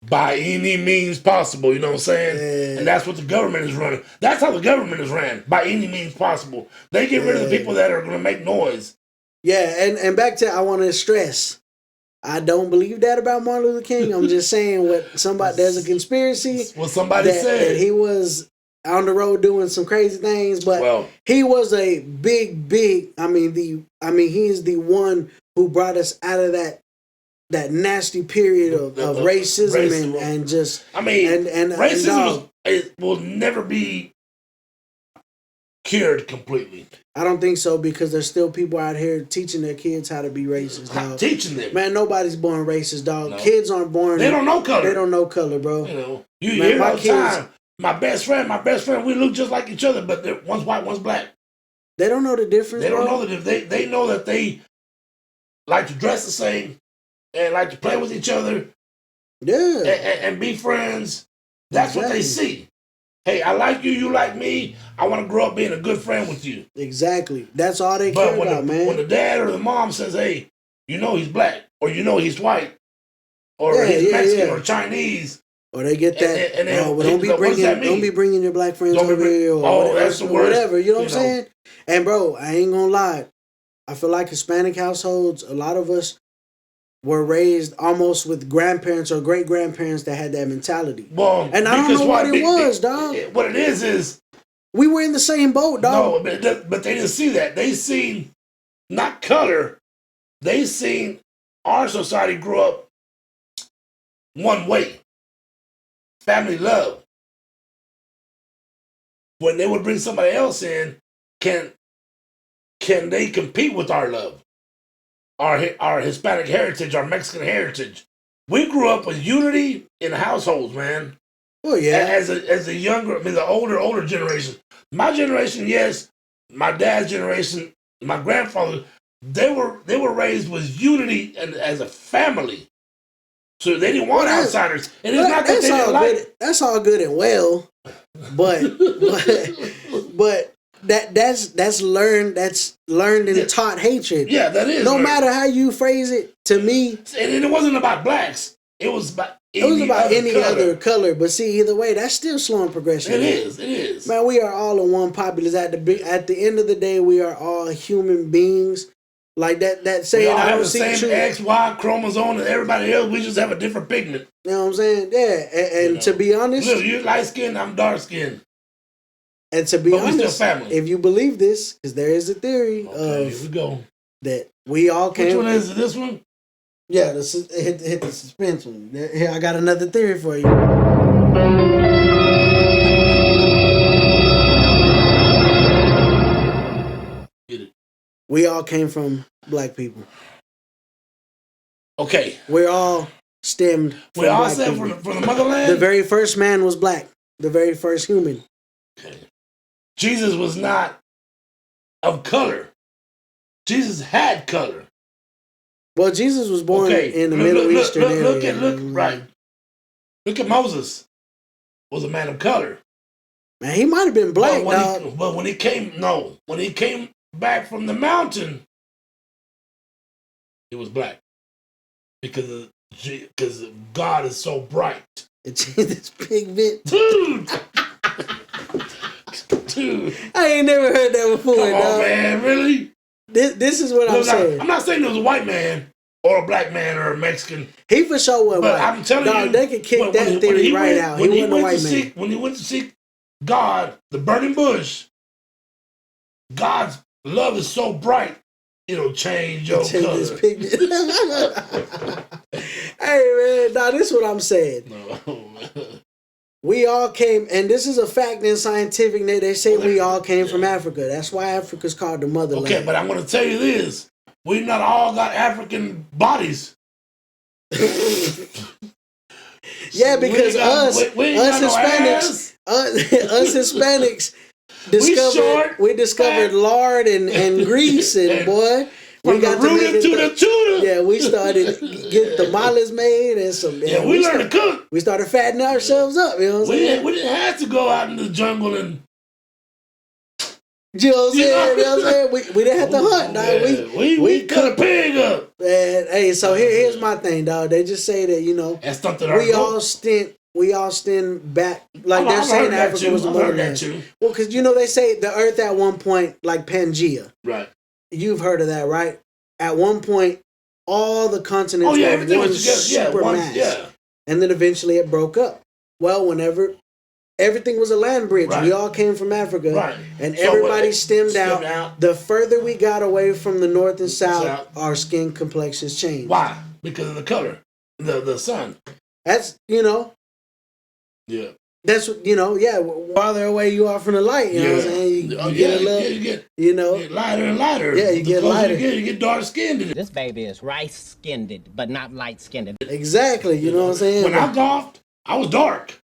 By any means possible, you know what I'm saying? Yeah. And that's what the government is running. That's how the government is ran. By any means possible. They get rid of the people that are going to make noise. Yeah, and back to, I want to stress, I don't believe that about Martin Luther King. I'm just saying there's a conspiracy. What somebody said. That he was, on the road doing some crazy things, but he was a big. I mean, he is the one who brought us out of that nasty period of racism and just. I mean, and racism it will never be cured completely. I don't think so, because there's still people out here teaching their kids how to be racist, dog. Teaching them. Man, nobody's born racist, dog. No. Kids aren't born. They don't know color. They don't know color, bro. You know, you hear all the time. My best friend, we look just like each other, but one's white, one's black. They don't know the difference, They don't know the difference. They know that they like to dress the same and like to play with each other. Yeah. And be friends. That's what they see. Hey, I like you, you like me. I want to grow up being a good friend with you. Exactly. That's all they care about, man. When the dad or the mom says, hey, you know he's black, or you know he's white, or he's Mexican or Chinese. Or they get that, don't be bringing your black friends over here, or that's the worst. Whatever, you know what I'm saying? And bro, I ain't gonna lie. I feel like Hispanic households, a lot of us were raised almost with grandparents or great-grandparents that had that mentality. Well, and I don't know what it was, dog. What it is we were in the same boat, dog. No, but they didn't see that. They seen not color. They seen our society grow up one way. Family love. When they would bring somebody else in, can they compete with our love? Our Hispanic heritage, our Mexican heritage. We grew up with unity in households, man. Oh yeah. As a younger, the older generation. My generation, yes. My dad's generation, my grandfather, they were raised with unity and as a family. So they didn't want outsiders. And it's not that they didn't like it. That's all good and well, but that's learned and taught hatred. Yeah, that is. No matter how you phrase it, to me, and it wasn't about blacks. It was about any other color. But see, either way, that's still slow and progression. It is. Man, we are all in one populace. At the end of the day, we are all human beings. Like that saying, we all have the same X, Y chromosome as everybody else. We just have a different pigment. You know what I'm saying? Yeah, and to be honest, look, you're light skinned, I'm dark skinned. And to be honest, if you believe this, because there is a theory of here we go. That we all came. Which one is it? This one? Yeah, hit the suspense one. Here, I got another theory for you. We all came from black people. Okay. We're all stemmed from black people. From the motherland? The very first man was black. The very first human. Okay. Jesus was not of color. Jesus had color. Well, Jesus was born in the Middle Eastern area. Look at Moses. Was a man of color. Man, he might have been black, but when he came back from the mountain, he was black because God is so bright. It's this big bit, dude. I ain't never heard that before. Come on, man, really? This is what I'm saying. I'm not saying it was a white man or a black man or a Mexican. He for sure was white. I'm telling you, they could kick that theory right out. He wasn't a white man. When he went to seek God, the burning bush, God's love is so bright, it'll change your color. Hey, man, this is what I'm saying. We all came, and this is a fact in scientific. They say we all came from Africa. That's why Africa's called the motherland. Okay, but I'm going to tell you this. We not all got African bodies. Yeah, because us Hispanics we discovered lard and grease, and boy, we got to make it. Yeah, we started getting tamales made and some. Yeah, we learned to cook. We started fattening ourselves up. You know what I'm saying? We didn't have to go out in the jungle and. You know what I'm saying? You know what I'm saying? We didn't have to hunt, dog. We cut a pig up. And hey, so here's my thing, dog. They just say that that's something we all stand back, like they're saying Africa was the motherland. Well, because they say the Earth at one point, like Pangea. Right. You've heard of that, right? At one point, all the continents were one super mass. Yeah. And then eventually it broke up. Well, whenever everything was a land bridge. Right. We all came from Africa. Right. And So everybody what- stemmed stemmed out. out. The further we got away from the north and south, South. our skin complexions changed. Why? Because of the color, the sun. That's, Yeah. that's, farther away you are from the light, you know what I'm saying? You get a little, you get you lighter and lighter. Yeah, you The get closer lighter. You get dark skinned. This baby is rice-skinned, but not light-skinned. Exactly, you know what I'm saying? When I golfed, I was dark.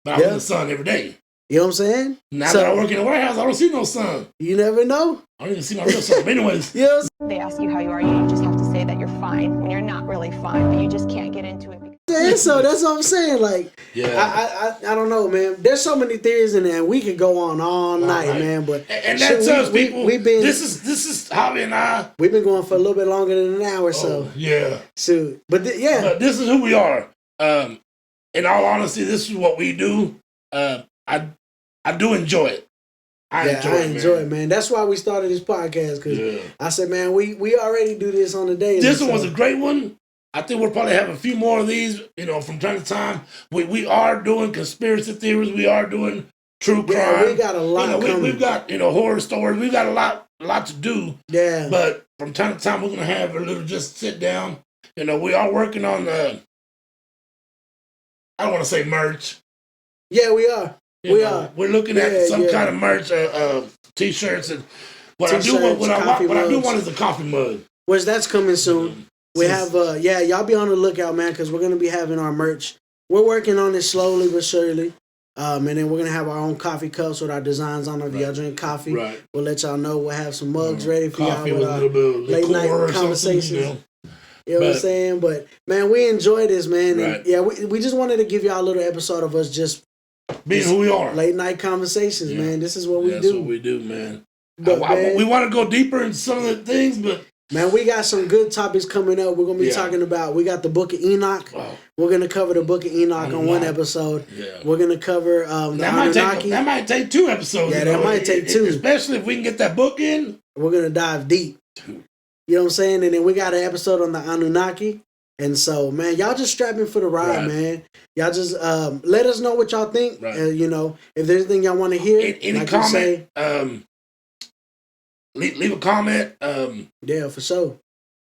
But I was in the sun every day. You know what I'm saying? Now that I work in the warehouse, I don't see no sun. You never know. I don't even see my real sun. But anyways. You know what They ask you how you are, you just have to say that you're fine when you're not really fine, but you just can't get into it. I'm saying? So that's what I'm saying. Like, Yeah. I don't know, man. There's so many theories in there, and we could go on all night, right. man. But And that tells people we've been this is Javi and I. We've been going for a little bit longer than an hour, so Yeah. so. But But this is who we are. In all honesty, this is what we do. I do enjoy it. I enjoy it, man. That's why we started this podcast, because Yeah. I said, man, we already do this on the daily. This one so- was a great one. I think we'll probably have a few more of these, from time to time. We are doing conspiracy theories. We are doing true crime. Yeah, we got a lot coming. We've got, horror stories. We've got a lot to do. Yeah. But from time to time, we're going to have a little just sit down. We are working on I don't want to say merch. Yeah, we are. We are. We're looking at some kind of merch, t-shirts, and what I do want is a coffee mug. Which that's coming soon. We have y'all be on the lookout, man, because we're gonna be having our merch. We're working on it slowly but surely. And then we're gonna have our own coffee cups with our designs on them. If y'all drink coffee, we'll let y'all know. We'll have some mugs ready for y'all with our late night conversations. You know what I'm saying? But man, we enjoy this, man. And yeah, we just wanted to give y'all a little episode of us just being who we are. Late night conversations, man. This is what we do. That's what we do, man. But, man, we want to go deeper in some of the things, but man, we got some good topics coming up. We're gonna be talking about. We got the Book of Enoch. Wow. We're gonna cover the Book of Enoch on one episode. Yeah. We're gonna cover the Anunnaki. That might take 2 episodes. Yeah, that might take 2, especially if we can get that book in. We're gonna dive deep. You know what I'm saying? And then we got an episode on the Anunnaki. And so, man, y'all just strap in for the ride, man. Y'all just let us know what y'all think. If there's anything y'all want to hear, any like comment, leave a comment. Yeah, for sure.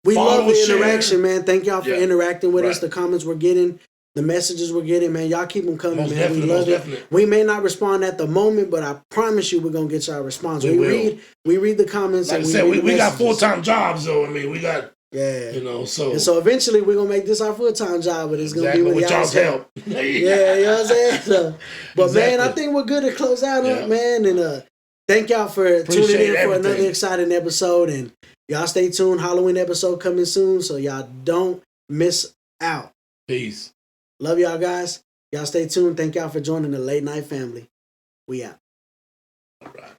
We love the interaction, man. Thank y'all for interacting with us. The comments we're getting, the messages we're getting, man. Y'all keep them coming, man. We love it. We may not respond at the moment, but I promise you we're going to get y'all a response. We read the comments. Like and I said, we got messages. full-time jobs, though. I mean, we got... Yeah. So... And so eventually we're going to make this our full-time job, but it's going to be with y'all's help. Yeah, you know what I'm saying? So, but, man, I think we're good to close out on, man. And thank y'all for tuning in for another exciting episode. And y'all stay tuned. Halloween episode coming soon, so y'all don't miss out. Peace. Love y'all, guys. Y'all stay tuned. Thank y'all for joining the Late Night Family. We out. All right.